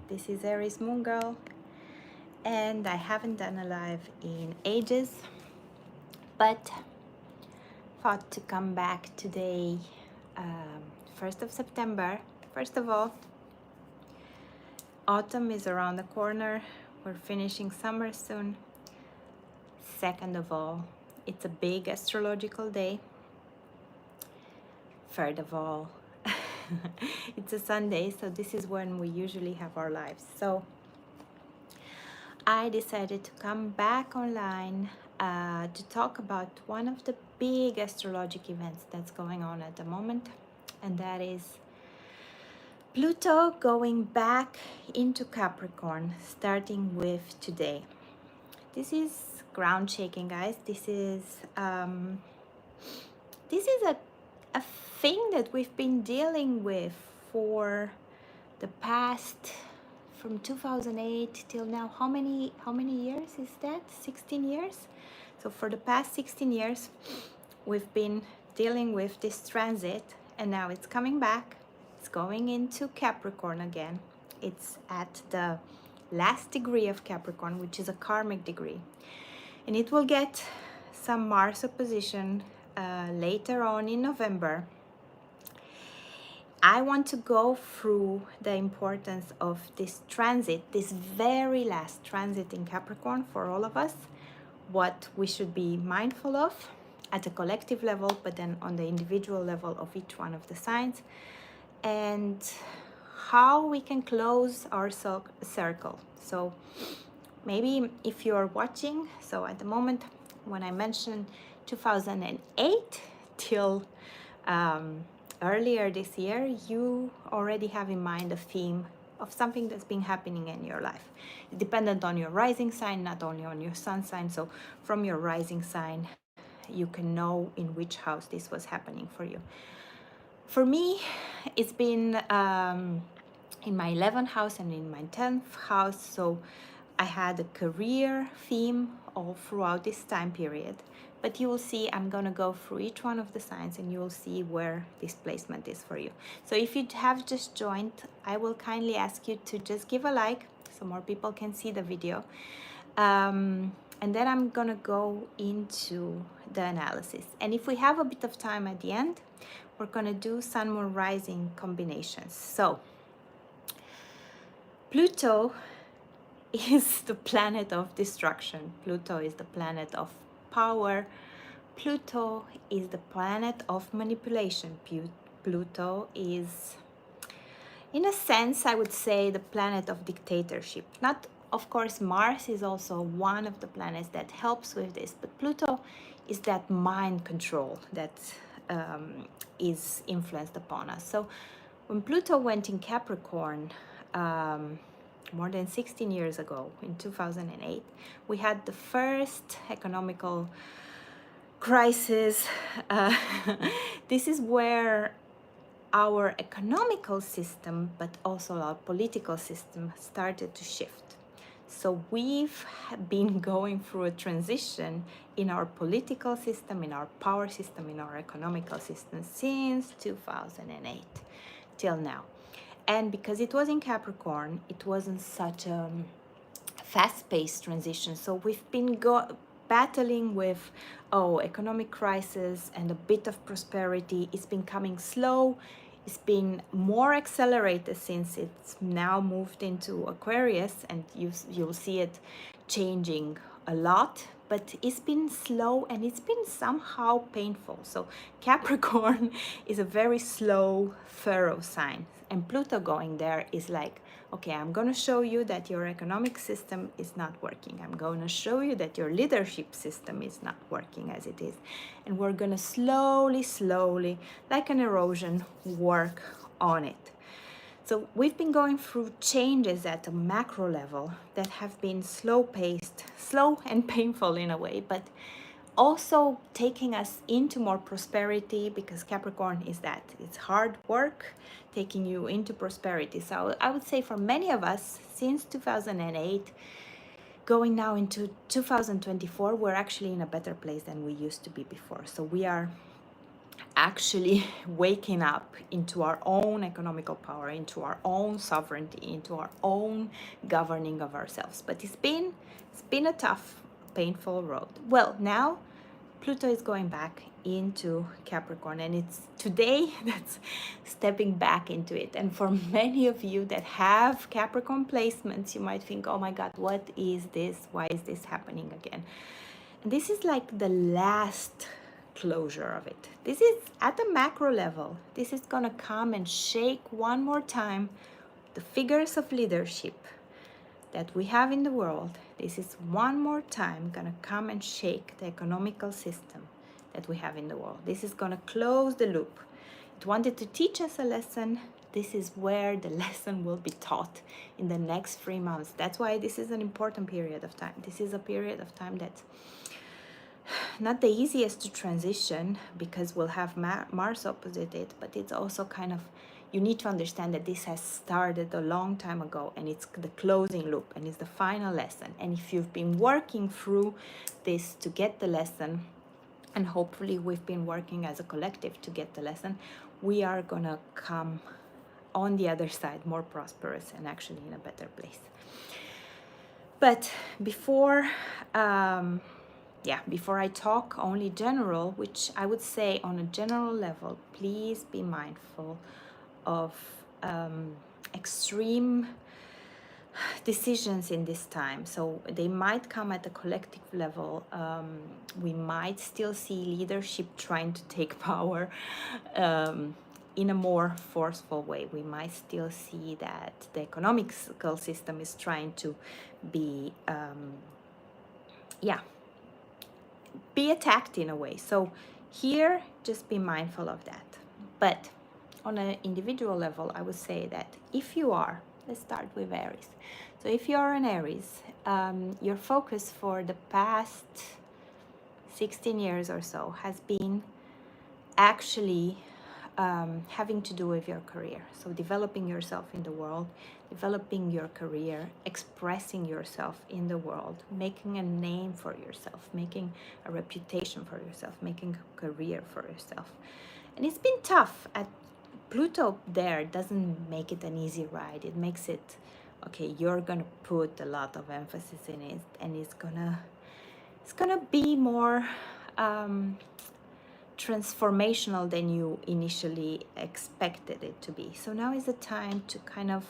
This is Aries Moon Girl, and I haven't done a live in ages, but thought to come back today, 1st of September. First of all, autumn is around the corner. We're finishing summer soon. Second of all, it's a big astrological day. Third of all, it's a Sunday, so this is when we usually have our lives. So I decided to come back online to talk about one of the big astrologic events that's going on at the moment, and that is Pluto going back into Capricorn, starting with today. This is ground shaking, guys. This is a thing that we've been dealing with for the past, from 2008 till now. How many years is that? 16 years. So for the past 16 years we've been dealing with this transit, and now it's coming back. It's going into Capricorn again. It's at the last degree of Capricorn, which is a karmic degree, and it will get some Mars opposition later on in November. I want to go through the importance of this transit, this very last transit in Capricorn for all of us, what we should be mindful of at a collective level, but then on the individual level of each one of the signs, and how we can close our circle. So maybe if you're watching, so at the moment when I mentioned 2008 till earlier this year, you already have in mind a theme of something that's been happening in your life. It's dependent on your rising sign, not only on your sun sign. So from your rising sign, you can know in which house this was happening for you. For me, it's been in my 11th house and in my 10th house. So I had a career theme all throughout this time period. But you will see, I'm going to go through each one of the signs and you will see where this placement is for you. So if you have just joined, I will kindly ask you to just give a like so more people can see the video. And then I'm going to go into the analysis. And if we have a bit of time at the end, we're going to do Sun, Moon, Rising combinations. So Pluto is the planet of destruction. Pluto is the planet of power. Pluto is the planet of manipulation. Pluto is, in a sense, I would say, the planet of dictatorship. Not, of course, Mars is also one of the planets that helps with this, but Pluto is that mind control that is influenced upon us. So when Pluto went in Capricorn, more than 16 years ago, in 2008, we had the first economical crisis. This is where our economical system, but also our political system, started to shift. So we've been going through a transition in our political system, in our power system, in our economical system since 2008 till now. And because it was in Capricorn, it wasn't such a fast-paced transition. So we've been battling with economic crisis and a bit of prosperity. It's been coming slow. It's been more accelerated since it's now moved into Aquarius, and you'll see it changing a lot. But it's been slow and it's been somehow painful. So Capricorn is a very slow, thorough sign. And Pluto going there is like, okay, I'm going to show you that your economic system is not working. I'm going to show you that your leadership system is not working as it is. And we're going to slowly, like an erosion, work on it. So we've been going through changes at a macro level that have been slow-paced, slow and painful in a way, but also taking us into more prosperity, because Capricorn is that. It's hard work taking you into prosperity. So I would say for many of us, since 2008, going now into 2024, we're actually in a better place than we used to be before. So we are actually waking up into our own economical power, into our own sovereignty, into our own governing of ourselves. But it's been a tough, painful road. Well, now Pluto is going back into Capricorn, and it's today that's stepping back into it. And for many of you that have Capricorn placements, you might think, oh my God, what is this? Why is this happening again? And this is like the last closure of it. This is at the macro level. This is going to come and shake one more time the figures of leadership that we have in the world. This is one more time going to come and shake the economical system that we have in the world. This is going to close the loop. It wanted to teach us a lesson. This is where the lesson will be taught in the next 3 months. That's why this is an important period of time. This is a period of time that's not the easiest to transition, because we'll have Mars opposite it, but it's also kind of, you need to understand that this has started a long time ago, and it's the closing loop, and it's the final lesson. And if you've been working through this to get the lesson, and hopefully we've been working as a collective to get the lesson, we are gonna come on the other side more prosperous and actually in a better place. But before before I talk only general, which I would say on a general level, please be mindful of extreme decisions in this time. So they might come at a collective level. We might still see leadership trying to take power in a more forceful way. We might still see that the economical system is trying to be be attacked in a way. So here, just be mindful of that. But on an individual level, I would say that if you are, let's start with Aries. So if you are an Aries, your focus for the past 16 years or so has been actually having to do with your career. So developing yourself in the world, developing your career, expressing yourself in the world, making a name for yourself, making a reputation for yourself, making a career for yourself. And it's been tough. At Pluto there doesn't make it an easy ride. It makes it, okay, you're gonna put a lot of emphasis in it, and it's gonna be more transformational than you initially expected it to be. So now is the time to kind of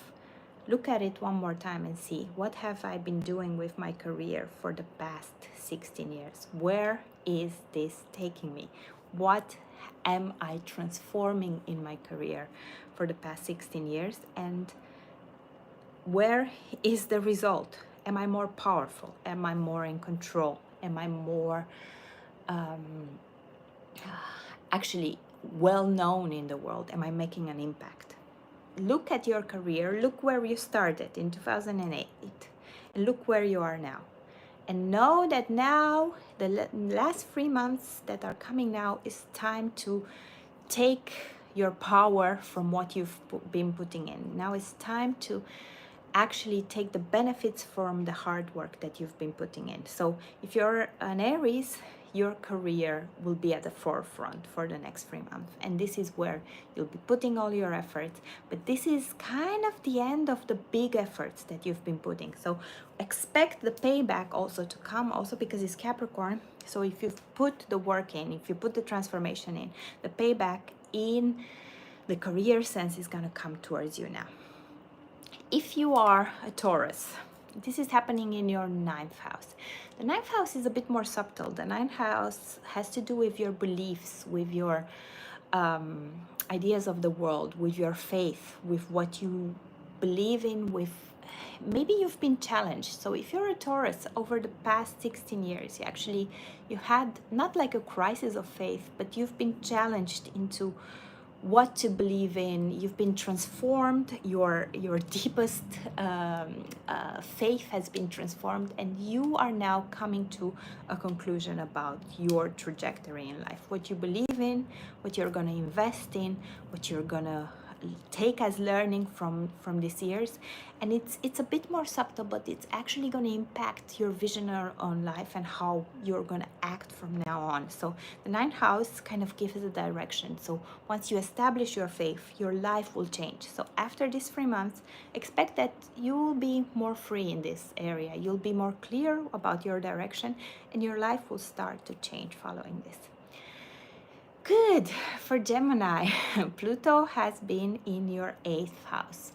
look at it one more time and see, what have I been doing with my career for the past 16 years? Where is this taking me? What am I transforming in my career for the past 16 years? And where is the result? Am I more powerful? Am I more in control? Am I more actually well known in the world? Am I making an impact? Look at your career, look where you started in 2008, and look where you are now. And know that now, the last 3 months that are coming now, is time to take your power from what you've been putting in. Now it's time to actually take the benefits from the hard work that you've been putting in. So if you're an Aries, your career will be at the forefront for the next 3 months. And this is where you'll be putting all your efforts. But this is kind of the end of the big efforts that you've been putting. So expect the payback also to come, also because it's Capricorn. So if you've put the work in, if you put the transformation in, the payback in the career sense is going to come towards you now. If you are a Taurus, this is happening in your 9th house. The 9th house is a bit more subtle. The 9th house has to do with your beliefs, with your ideas of the world, with your faith, with what you believe in, with maybe you've been challenged. So if you're a Taurus, over the past 16 years, you had not like a crisis of faith, but you've been challenged into what to believe in. You've been transformed. Your deepest faith has been transformed, and you are now coming to a conclusion about your trajectory in life, what you believe in, what you're going to invest in, what you're going to take as learning from these years. And it's a bit more subtle, but it's actually going to impact your vision on life and how you're going to act from now on. So the ninth house kind of gives a direction. So once you establish your faith, your life will change. So after these 3 months, expect that you will be more free in this area. You'll be more clear about your direction, and your life will start to change following this. Good. For Gemini, Pluto has been in your 8th house.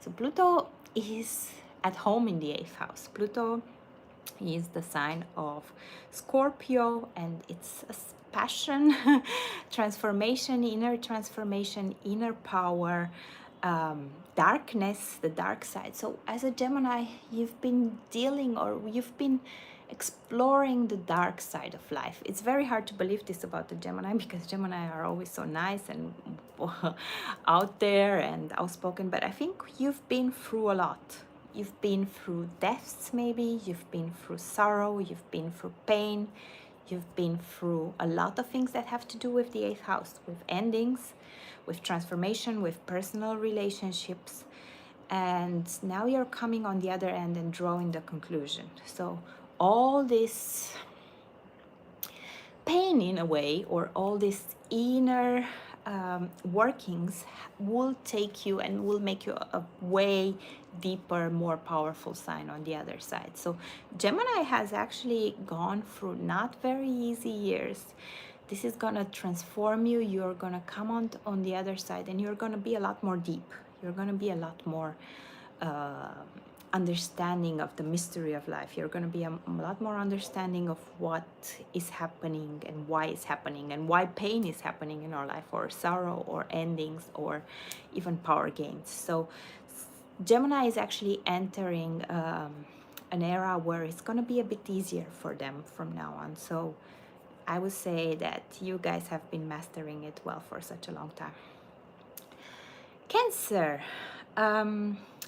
So Pluto is at home in the 8th house. Pluto is the sign of Scorpio, and it's a passion, transformation, inner power, darkness, the dark side. So as a Gemini, you've been dealing, or you've been exploring the dark side of life. It's very hard to believe this about the Gemini, because Gemini are always so nice and out there and outspoken, but I think you've been through a lot. You've been through deaths, maybe, you've been through sorrow, you've been through pain, you've been through a lot of things that have to do with the 8th house, with endings, with transformation, with personal relationships. And now you're coming on the other end and drawing the conclusion. So all this pain, in a way, or all this inner workings will take you and will make you a way deeper, more powerful sign on the other side. So Gemini has actually gone through not very easy years. This is going to transform you. You're going to come on the other side, and you're going to be a lot more deep. You're going to be a lot more understanding of the mystery of life. You're going to be a lot more understanding of what is happening and why it's happening, and why pain is happening in our life, or sorrow, or endings, or even power gains. So Gemini is actually entering an era where it's going to be a bit easier for them from now on. So I would say that you guys have been mastering it well for such a long time. Cancer.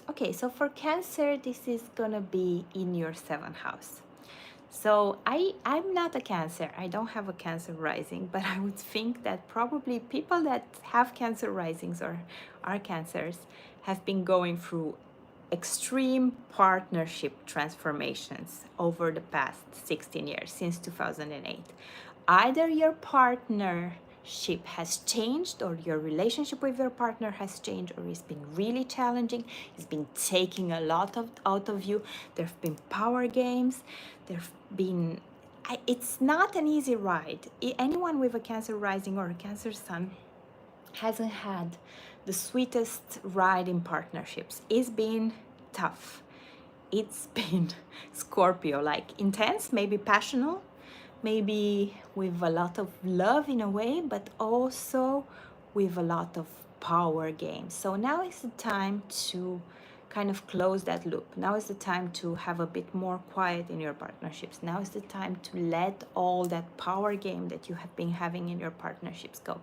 Okay, so for Cancer, this is gonna be in your 7th house. So I'm not a Cancer. I don't have a Cancer rising, but I would think that probably people that have Cancer risings or are Cancers have been going through extreme partnership transformations over the past 16 years, since 2008. Either your partnership has changed, or your relationship with your partner has changed, or it's been really challenging, it's been taking a lot out of you. There have been power games, it's not an easy ride. Anyone with a Cancer rising or a Cancer sun hasn't had the sweetest ride in partnerships. It's been tough. It's been Scorpio, like intense, maybe passionate, maybe with a lot of love in a way, but also with a lot of power games. So now is the time to kind of close that loop. Now is the time to have a bit more quiet in your partnerships. Now is the time to let all that power game that you have been having in your partnerships go.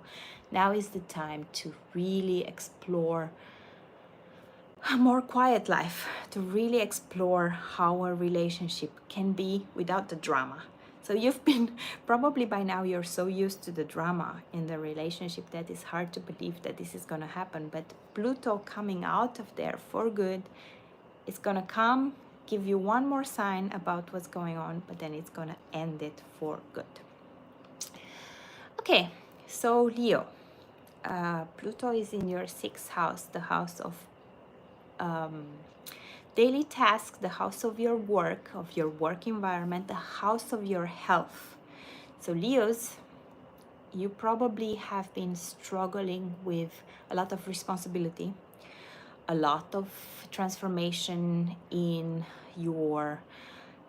Now is the time to really explore a more quiet life, to really explore how a relationship can be without the drama. So you've been, probably by now you're so used to the drama in the relationship that it's hard to believe that this is going to happen. But Pluto coming out of there for good, it's going to come, give you one more sign about what's going on, but then it's going to end it for good. Okay, so Leo, Pluto is in your 6th house, the house of daily tasks, the house of your work environment, the house of your health. So Leos, you probably have been struggling with a lot of responsibility, a lot of transformation in your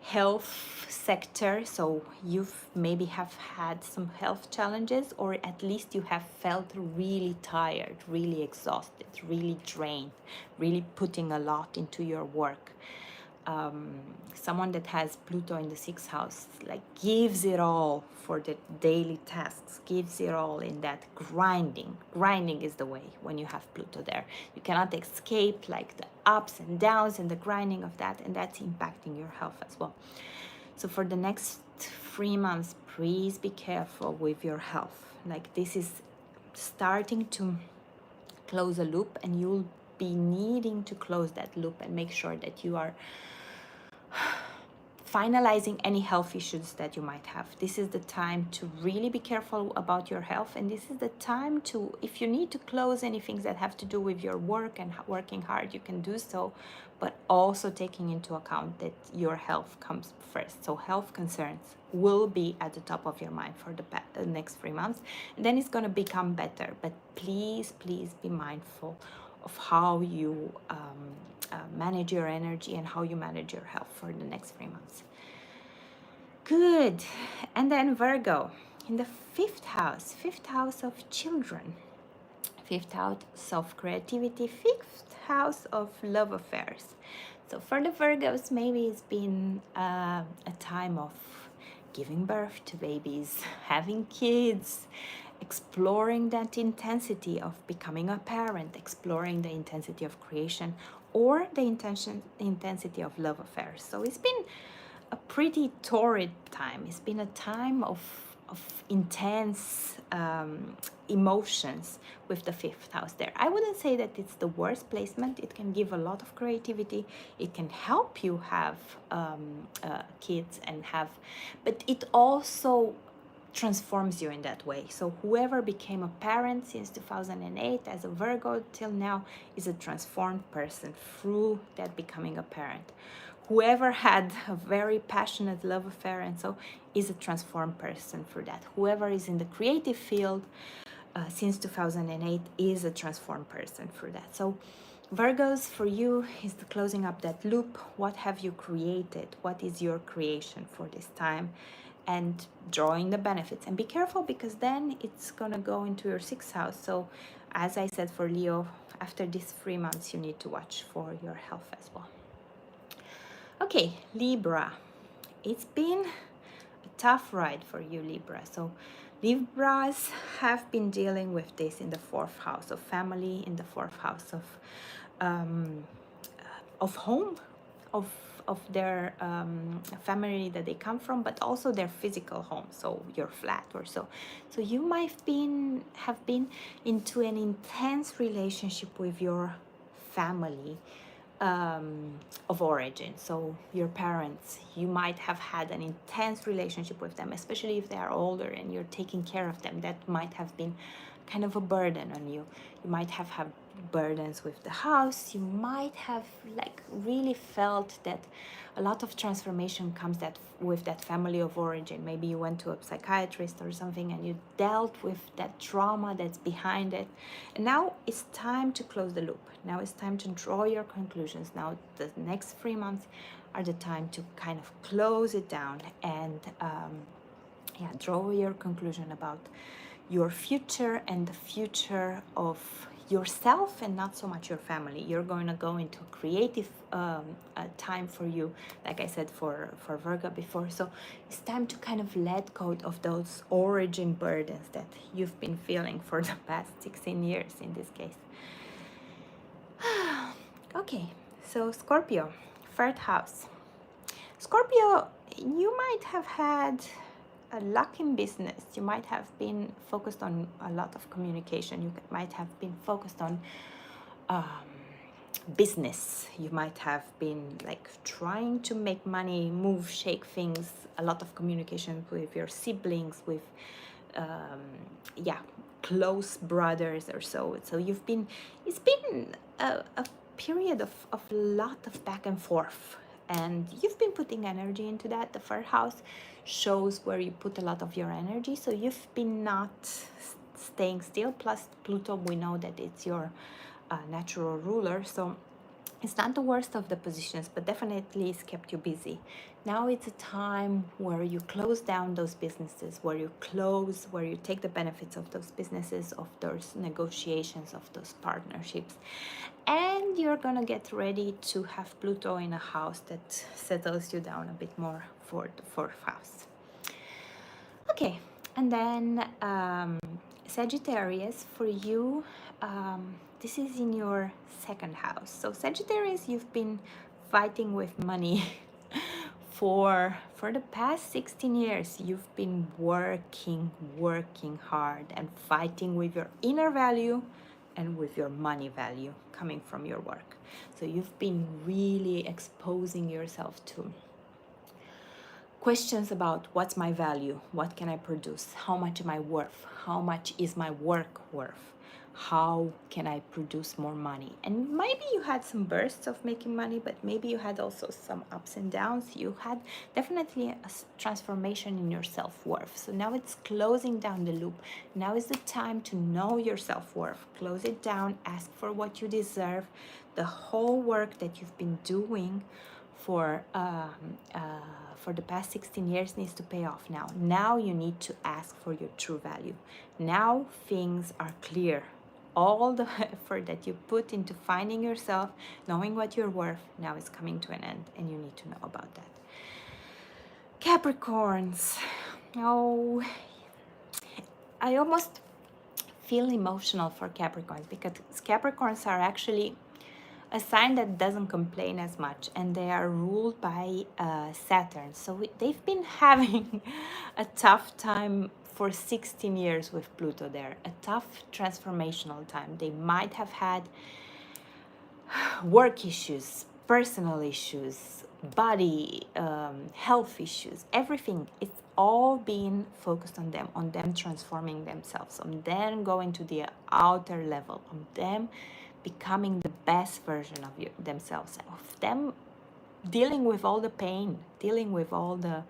health sector. So you've maybe have had some health challenges, or at least you have felt really tired, really exhausted, really drained, really putting a lot into your work. Someone that has Pluto in the 6th house, like, gives it all for the daily tasks, gives it all in that grinding. Grinding is the way when you have Pluto there. You cannot escape like the ups and downs and the grinding of that, and that's impacting your health as well. So for the next 3 months, please be careful with your health. Like, this is starting to close a loop, and you'll be needing to close that loop and make sure that you are finalizing any health issues that you might have. This is the time to really be careful about your health, and this is the time to, if you need to close any things that have to do with your work and working hard, you can do so, but also taking into account that your health comes first. So health concerns will be at the top of your mind for the next 3 months, and then it's going to become better. But please be mindful of how you manage your energy and how you manage your health for the next 3 months. Good. And then Virgo, in the fifth house of children, fifth house of creativity, fifth house of love affairs. So for the Virgos, maybe it's been a time of giving birth to babies, having kids, exploring that intensity of becoming a parent, exploring the intensity of creation, or the intensity of love affairs. So it's been a pretty torrid time. It's been a time of intense emotions with the fifth house there. I wouldn't say that it's the worst placement. It can give a lot of creativity. It can help you have kids and have, but it also transforms you in that way. So whoever became a parent since 2008 as a Virgo till now is a transformed person through that becoming a parent. Whoever had a very passionate love affair and so is a transformed person for that. Whoever is in the creative field since 2008 is a transformed person for that. So Virgos, for you, is the closing up that loop. What have you created? What is your creation for this time? And drawing the benefits. And be careful, because then it's going to go into your sixth house. So as I said for Leo, after these 3 months, you need to watch for your health as well. Okay, Libra. It's been a tough ride for you, Libra. So Libras have been dealing with this in the fourth house of family, in the fourth house of home, of their family that they come from, but also their physical home, so your flat or so. So you might have been into an intense relationship with your family of origin. So your parents, you might have had an intense relationship with them, especially if they are older and you're taking care of them. That might have been kind of a burden on you. You might have had burdens with the house. You might have like really felt that a lot of transformation comes with that family of origin. Maybe you went to a psychiatrist or something and you dealt with that trauma that's behind it. And now it's time to close the loop. Now it's time to draw your conclusions. Now the next 3 months are the time to kind of close it down and draw your conclusion about your future and the future of yourself, and not so much your family. You're going to go into a creative time for you, like I said for Virgo before. So it's time to kind of let go of those origin burdens that you've been feeling for the past 16 years in this case. Okay, so Scorpio, third house. Scorpio, you might have had a luck in business. You might have been focused on a lot of communication. You might have been focused on business. You might have been like trying to make money, move, shake things, a lot of communication with your siblings, with close brothers or so. So it's been a period of a lot of back and forth, and you've been putting energy into that. The third house shows where you put a lot of your energy, so you've been not staying still. Plus Pluto, we know that it's your natural ruler, so it's not the worst of the positions, but definitely it's kept you busy. Now it's a time where you close down those businesses, where you take the benefits of those businesses, of those negotiations, of those partnerships. And you're gonna get ready to have Pluto in a house that settles you down a bit more for the fourth house. Okay, and then Sagittarius, for you, this is in your second house. So Sagittarius, you've been fighting with money for the past 16 years. You've been working hard and fighting with your inner value and with your money value coming from your work. So you've been really exposing yourself to questions about what's my value, what can I produce, how much am I worth, how much is my work worth, how can I produce more money. And maybe you had some bursts of making money, but maybe you had also some ups and downs. You had definitely a transformation in your self-worth. So now it's closing down the loop. Now is the time to know your self-worth. Close it down, ask for what you deserve. The whole work that you've been doing for the past 16 years needs to pay off now. Now you need to ask for your true value. Now things are clear. All the effort that you put into finding yourself, knowing what you're worth, now is coming to an end, and you need to know about that. Capricorns. Oh, I almost feel emotional for Capricorns, because Capricorns are actually a sign that doesn't complain as much, and they are ruled by Saturn. So they've been having a tough time for 16 years with Pluto there, a tough transformational time. They might have had work issues, personal issues, body, health issues, everything. It's all being focused on them transforming themselves, on them going to the outer level, on them becoming the best version of themselves, of them dealing with all the pain, dealing with all the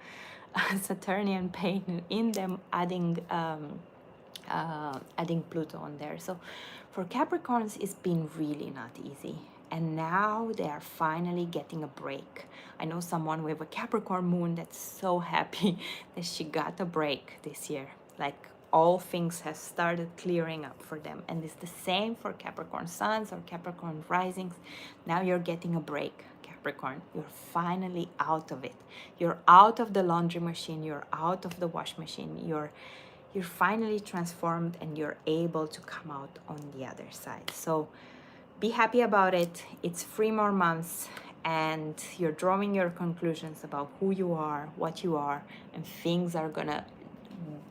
Saturnian pain in them, adding Pluto on there. So for Capricorns, it's been really not easy. And now they are finally getting a break. I know someone with a Capricorn moon that's so happy that she got a break this year. Like, all things have started clearing up for them. And it's the same for Capricorn suns or Capricorn risings. Now you're getting a break, Capricorn. You're finally out of it. You're out of the laundry machine. You're out of the wash machine. You're finally transformed, and you're able to come out on the other side. So be happy about it. It's 3 more months, and you're drawing your conclusions about who you are, what you are, and things are gonna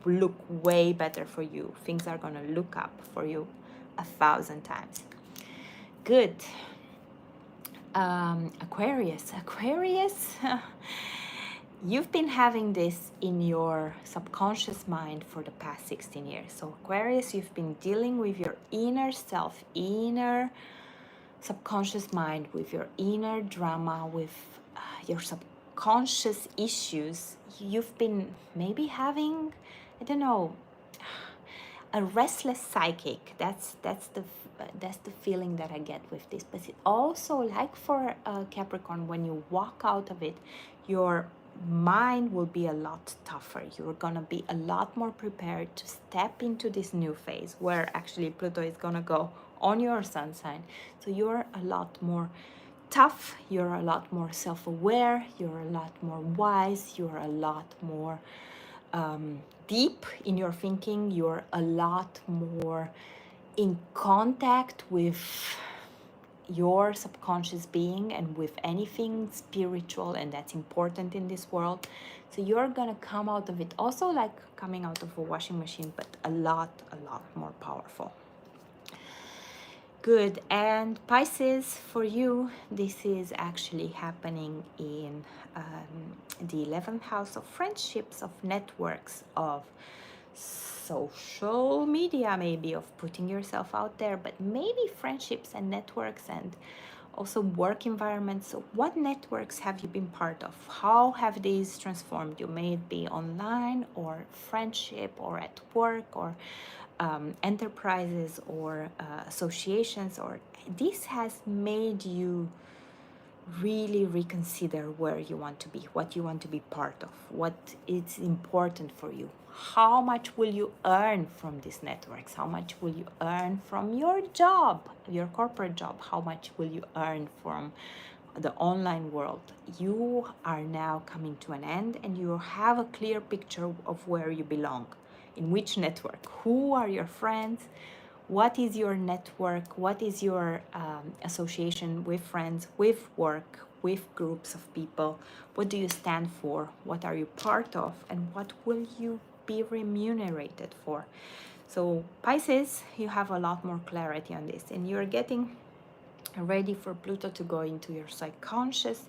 look way better for you. Things are gonna look up for you 1,000 times. Good. Aquarius. You've been having this in your subconscious mind for the past 16 years. So Aquarius, you've been dealing with your inner self, inner subconscious mind, with your inner drama, with your subconscious issues. You've been maybe having, I don't know, a restless psychic. That's the feeling that I get with this. But it also, like for Capricorn, when you walk out of it, your mind will be a lot tougher. You're gonna be a lot more prepared to step into this new phase, where actually Pluto is gonna go on your sun sign. So you're a lot more tough, you're a lot more self-aware, you're a lot more wise, you're a lot more deep in your thinking, you're a lot more in contact with your subconscious being and with anything spiritual, and that's important in this world. So you're gonna come out of it also like coming out of a washing machine, but a lot more powerful. Good. And Pisces, for you, this is actually happening in the 11th house of friendships, of networks, of social media, maybe, of putting yourself out there, but maybe friendships and networks, and also work environments. So what networks have you been part of? How have these transformed you? May it be online, or friendship, or at work, or enterprises, or associations, or this has made you really reconsider where you want to be, what you want to be part of, what is important for you. How much will you earn from these networks? How much will you earn from your job, your corporate job? How much will you earn from the online world? You are now coming to an end, and you have a clear picture of where you belong, in which network, who are your friends, what is your network, what is your association with friends, with work, with groups of people, what do you stand for, what are you part of, and what will you be remunerated for. So Pisces, you have a lot more clarity on this, and you're getting ready for Pluto to go into your subconscious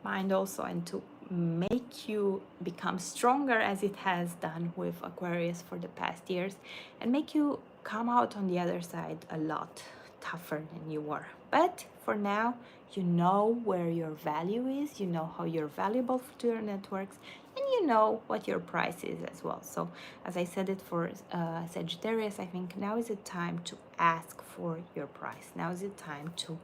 mind also, and to make you become stronger as it has done with Aquarius for the past years, and make you come out on the other side a lot tougher than you were. But for now, you know where your value is, you know how you're valuable to your networks, and you know what your price is as well. So as I said it for Sagittarius, I think now is the time to ask for your price. Now is the time to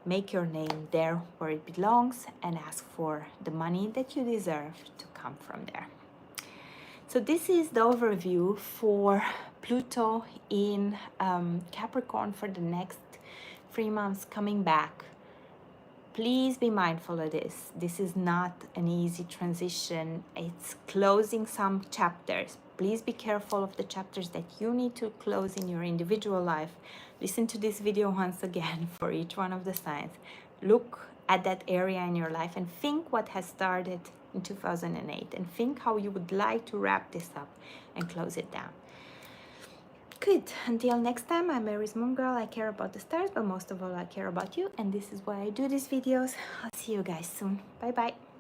make your name there where it belongs and ask for the money that you deserve to come from there. So this is the overview for Pluto in Capricorn for the next 3 months coming back. Please be mindful of this. This is not an easy transition. It's closing some chapters. Please be careful of the chapters that you need to close in your individual life. Listen to this video once again for each one of the signs. Look at that area in your life and think what has started in 2008, and think how you would like to wrap this up and close it down. Good. Until next time, I'm Mary's Moon Girl. I care about the stars, but most of all, I care about you. And this is why I do these videos. I'll see you guys soon. Bye bye.